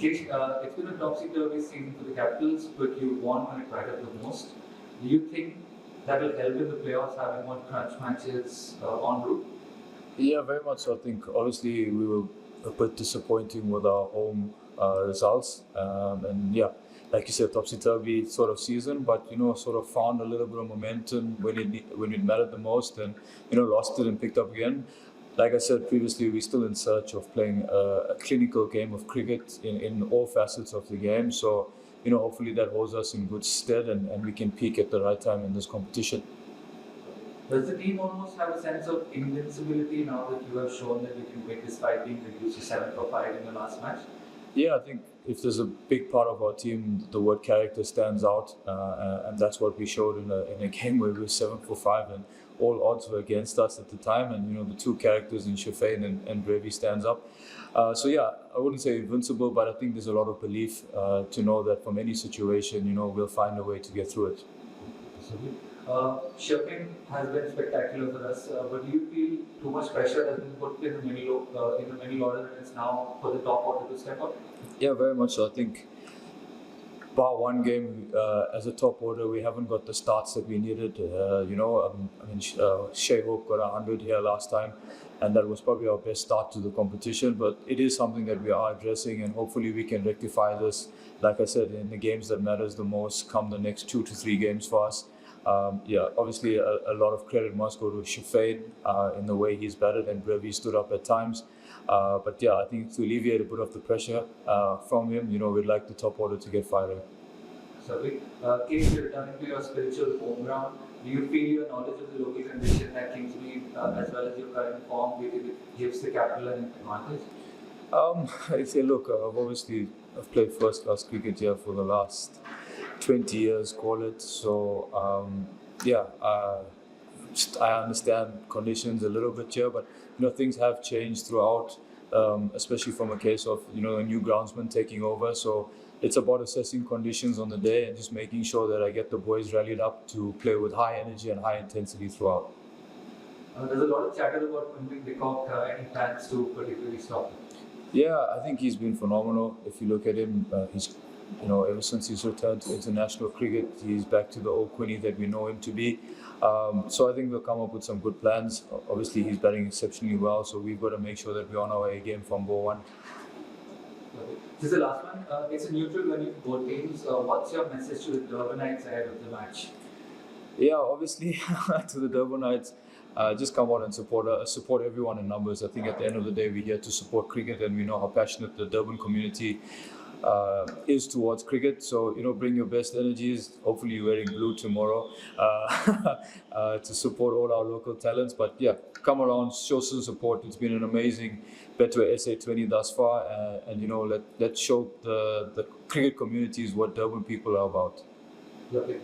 Kesh, it's been a topsy-turvy season for the Capitals, but you won when it mattered the most. Do you think that will help in the playoffs, having more crunch matches en route? Yeah, very much so. I think obviously we were a bit disappointing with our home results, and yeah, like you said, topsy-turvy sort of season, but sort of found a little bit of momentum when it mattered the most, and lost it and picked up again. Like I said previously, we're still in search of playing a clinical game of cricket in all facets of the game. So hopefully that holds us in good stead, and we can peak at the right time in this competition. Does the team almost have a sense of invincibility now that you have shown that you can win despite being reduced to 7-5 in the last match? Yeah, I think if there's a big part of our team, the word character stands out, and that's what we showed in a game where we were 7-5, and all odds were against us at the time. And the two characters in Shafane and Brevi stands up. So yeah, I wouldn't say invincible, but I think there's a lot of belief to know that from any situation, we'll find a way to get through it. Shipping has been spectacular for us, but do you feel too much pressure has been put in the middle order, and it's now for the top order to step up? Yeah, very much so. I think bar one game as a top order, we haven't got the starts that we needed. Shea Hope got 100 here last time, and that was probably our best start to the competition. But it is something that we are addressing, and hopefully we can rectify this. Like I said, in the games that matters the most, come the next 2 to 3 games for us. Obviously a lot of credit must go to Shafane in the way he's batted, and Brevi stood up at times. But yeah, I think to alleviate a bit of the pressure from him, we'd like the top order to get firing. Sorry, Kesh, you're returning to your spiritual home ground. Do you feel your knowledge of the local condition at Kingsmead, as well as your current form, gives the capital an advantage? I'd say, look, I've played first-class cricket here for the last 20 years, call it. So, I understand conditions a little bit here, but things have changed throughout, especially from a case of a new groundsman taking over. So it's about assessing conditions on the day and just making sure that I get the boys rallied up to play with high energy and high intensity throughout. There's a lot of chatter about Quinton de Kock. Any plans to particularly stop him? Yeah, I think he's been phenomenal. If you look at him, he's ever since he's returned to international cricket, he's back to the old Quinny that we know him to be. So I think we'll come up with some good plans. Obviously, he's batting exceptionally well, so we've got to make sure that we're on our A game from ball one. Okay. This is the last one. It's a neutral venue for both teams. What's your message to the Durbanites ahead of the match? Yeah, obviously to the Durbanites, just come out and support everyone in numbers. I think at the end of the day, we're here to support cricket, and we know how passionate the Durban community is towards cricket. So bring your best energies. Hopefully you're wearing blue tomorrow to support all our local talents. But yeah, come around, show some support. It's been an amazing bet with SA20 thus far, and let's show the cricket communities what Durban people are about. Okay.